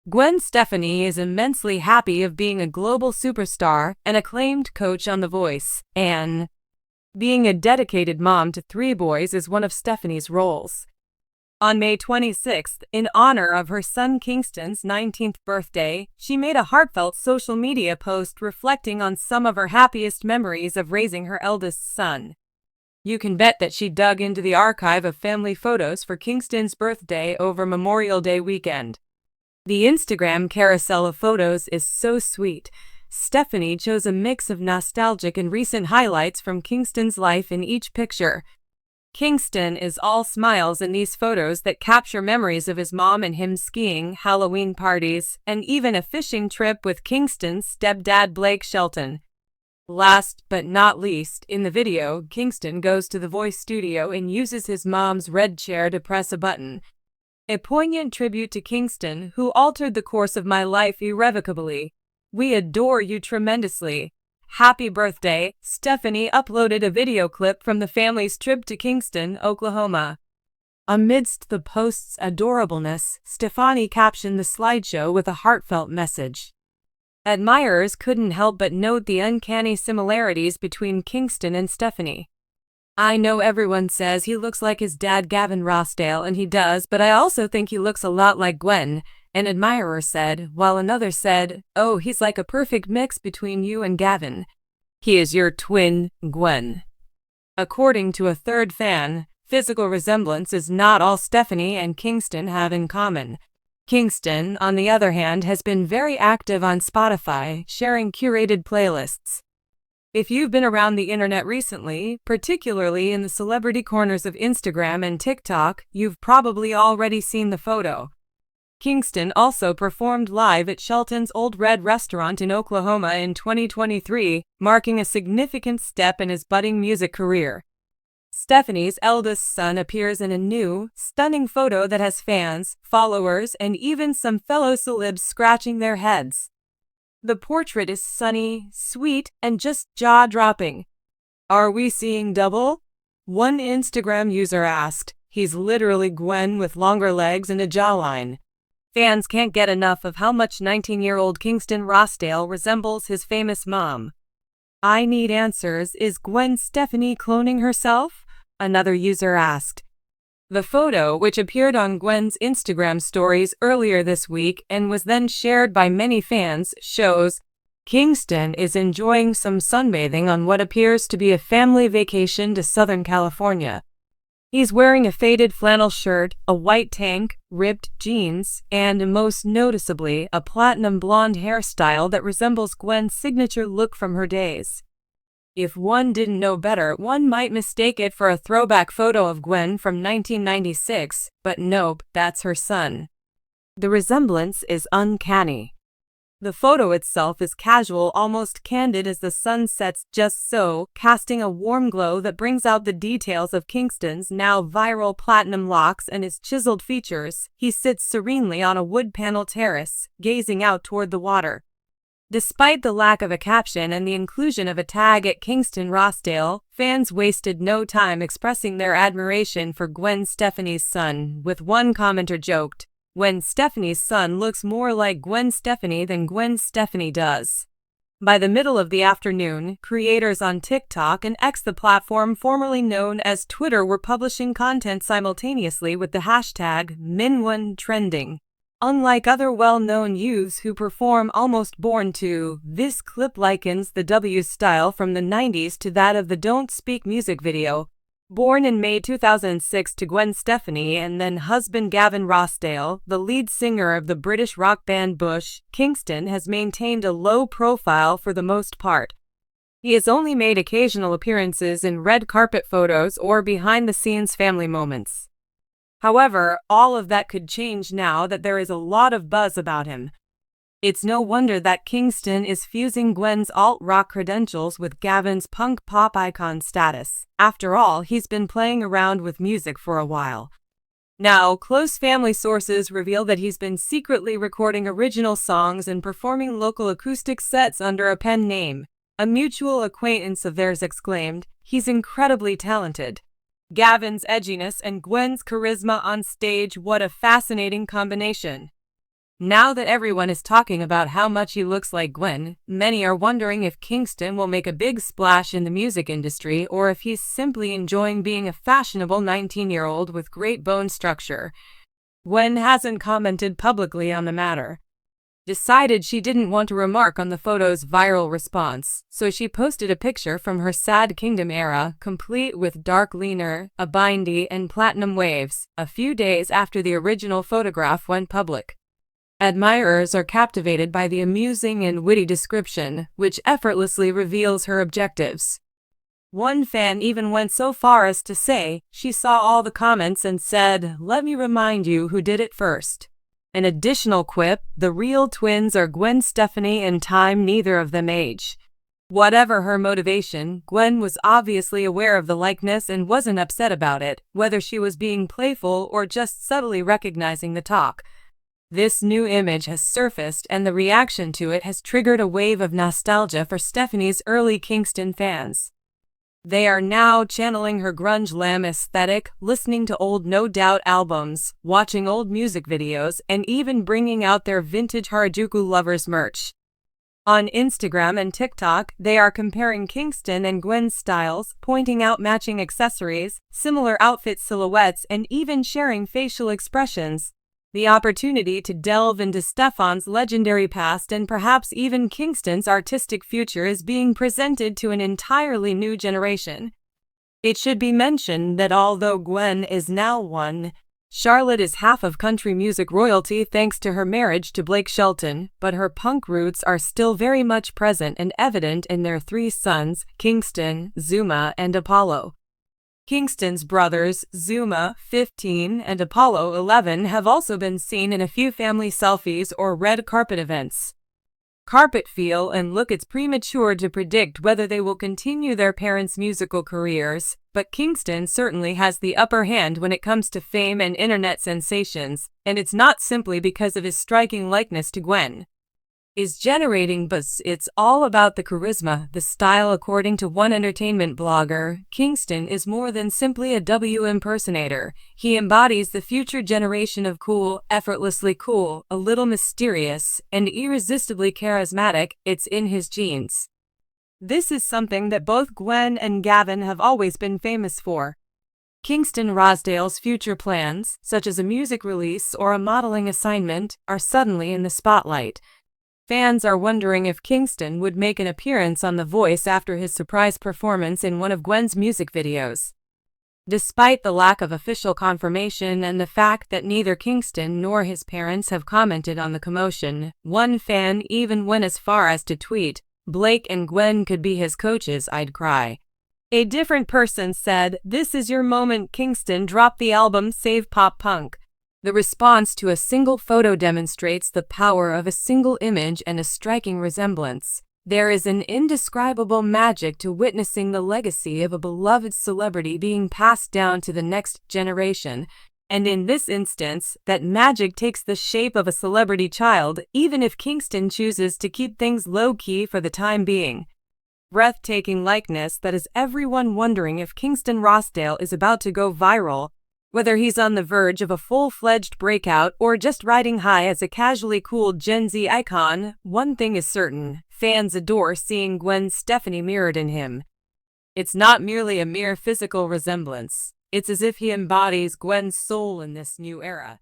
Gwen Stefani is immensely happy of being a global superstar, an acclaimed coach on The Voice, and being a dedicated mom to 3 boys is one of Stefani's roles. On May 26th, in honor of her son Kingston's 19th birthday, she made a heartfelt social media post reflecting on some of her happiest memories of raising her eldest son. You can bet that she dug into the archive of family photos for Kingston's birthday over Memorial Day weekend. The Instagram carousel of photos is so sweet. Stefani chose a mix of nostalgic and recent highlights from Kingston's life in each picture. Kingston is all smiles in these photos that capture memories of his mom and him skiing, Halloween parties, and even a fishing trip with Kingston's stepdad Blake Shelton. Last but not least, in the video, Kingston goes to the Voice studio and uses his mom's red chair to press a button. A poignant tribute to Kingston, who altered the course of my life irrevocably. We adore you tremendously. Happy birthday. Stefani uploaded a video clip from the family's trip to Kingston, Oklahoma. Amidst the post's adorableness, Stefani captioned the slideshow with a heartfelt message. Admirers couldn't help but note the uncanny similarities between Kingston and Stefani. I know everyone says he looks like his dad Gavin Rossdale, and he does, but I also think he looks a lot like Gwen, an admirer said, while another said, "Oh, he's like a perfect mix between you and Gavin. He is your twin, Gwen." According to a third fan, physical resemblance is not all Stefani and Kingston have in common. Kingston, on the other hand, has been very active on Spotify, sharing curated playlists. If you've been around the internet recently, particularly in the celebrity corners of Instagram and TikTok, you've probably already seen the photo. Kingston also performed live at Shelton's Old Red restaurant in Oklahoma in 2023, marking a significant step in his budding music career. Stefani's eldest son appears in a new, stunning photo that has fans, followers, and even some fellow celebs scratching their heads. The portrait is sunny, sweet, and just jaw-dropping. Are we seeing double? One Instagram user asked. He's literally Gwen with longer legs and a jawline. Fans can't get enough of how much 19-year-old Kingston Rossdale resembles his famous mom. I need answers. Is Gwen Stefani cloning herself? Another user asked. The photo, which appeared on Gwen's Instagram stories earlier this week and was then shared by many fans, shows Kingston is enjoying some sunbathing on what appears to be a family vacation to Southern California. He's wearing a faded flannel shirt, a white tank, ripped jeans, and most noticeably, a platinum blonde hairstyle that resembles Gwen's signature look from her days. If one didn't know better, one might mistake it for a throwback photo of Gwen from 1996, but nope, that's her son. The resemblance is uncanny. The photo itself is casual, almost candid as the sun sets just so, casting a warm glow that brings out the details of Kingston's now viral platinum locks and his chiseled features. He sits serenely on a wood panel terrace, gazing out toward the water. Despite the lack of a caption and the inclusion of a tag at Kingston Rossdale, fans wasted no time expressing their admiration for Gwen Stefani's son, with one commenter joked, "Gwen Stefani's son looks more like Gwen Stefani than Gwen Stefani does." By the middle of the afternoon, creators on TikTok and X, the platform formerly known as Twitter, were publishing content simultaneously with the hashtag #Minwon trending. Unlike other well-known youths who perform almost born to, this clip likens the W's style from the 90s to that of the Don't Speak music video. Born in May 2006 to Gwen Stefani and then husband Gavin Rossdale, the lead singer of the British rock band Bush, Kingston has maintained a low profile for the most part. He has only made occasional appearances in red carpet photos or behind-the-scenes family moments. However, all of that could change now that there is a lot of buzz about him. It's no wonder that Kingston is fusing Gwen's alt-rock credentials with Gavin's punk pop icon status. After all, he's been playing around with music for a while. Now, close family sources reveal that he's been secretly recording original songs and performing local acoustic sets under a pen name. A mutual acquaintance of theirs exclaimed, "He's incredibly talented." Gavin's edginess and Gwen's charisma on stage, what a fascinating combination. Now that everyone is talking about how much he looks like Gwen, many are wondering if Kingston will make a big splash in the music industry or if he's simply enjoying being a fashionable 19-year-old with great bone structure. Gwen hasn't commented publicly on the matter. Decided she didn't want to remark on the photo's viral response, so she posted a picture from her Sad Kingdom era, complete with dark liner, a bindie, and platinum waves, a few days after the original photograph went public. Admirers are captivated by the amusing and witty description, which effortlessly reveals her objectives. One fan even went so far as to say she saw all the comments and said, "Let me remind you who did it first." An additional quip, "The real twins are Gwen Stefani and time neither of them age." Whatever her motivation, Gwen was obviously aware of the likeness and wasn't upset about it, whether she was being playful or just subtly recognizing the talk. This new image has surfaced and the reaction to it has triggered a wave of nostalgia for Stefani's early Kingston fans. They are now channeling her grunge glam aesthetic, listening to old No Doubt albums, watching old music videos, and even bringing out their vintage Harajuku Lovers merch. On Instagram and TikTok, they are comparing Kingston and Gwen's styles, pointing out matching accessories, similar outfit silhouettes, and even sharing facial expressions. The opportunity to delve into Stefan's legendary past and perhaps even Kingston's artistic future is being presented to an entirely new generation. It should be mentioned that although Gwen is now one, Charlotte is half of country music royalty thanks to her marriage to Blake Shelton, but her punk roots are still very much present and evident in their three sons, Kingston, Zuma, and Apollo. Kingston's brothers, Zuma, 15, and Apollo, 11, have also been seen in a few family selfies or red carpet events. Carpet feel and look. It's premature to predict whether they will continue their parents' musical careers, but Kingston certainly has the upper hand when it comes to fame and internet sensations, and it's not simply because of his striking likeness to Gwen. Is generating buzz. It's all about the charisma, the style. According to one entertainment blogger, Kingston is more than simply a W impersonator. He embodies the future generation of cool, effortlessly cool, a little mysterious, and irresistibly charismatic. It's in his genes. This is something that both Gwen and Gavin have always been famous for. Kingston Rosdale's future plans, such as a music release or a modeling assignment, are suddenly in the spotlight. Fans are wondering if Kingston would make an appearance on The Voice after his surprise performance in one of Gwen's music videos. Despite the lack of official confirmation and the fact that neither Kingston nor his parents have commented on the commotion, one fan even went as far as to tweet, "Blake and Gwen could be his coaches, I'd cry." A different person said, "This is your moment, Kingston, drop the album, save pop punk." The response to a single photo demonstrates the power of a single image and a striking resemblance. There is an indescribable magic to witnessing the legacy of a beloved celebrity being passed down to the next generation. And in this instance, that magic takes the shape of a celebrity child, even if Kingston chooses to keep things low-key for the time being. Breathtaking likeness that has everyone wondering if Kingston Rosdale is about to go viral. Whether he's on the verge of a full-fledged breakout or just riding high as a casually cool Gen Z icon, one thing is certain: fans adore seeing Gwen Stefani mirrored in him. It's not merely a mere physical resemblance. It's as if he embodies Gwen's soul in this new era.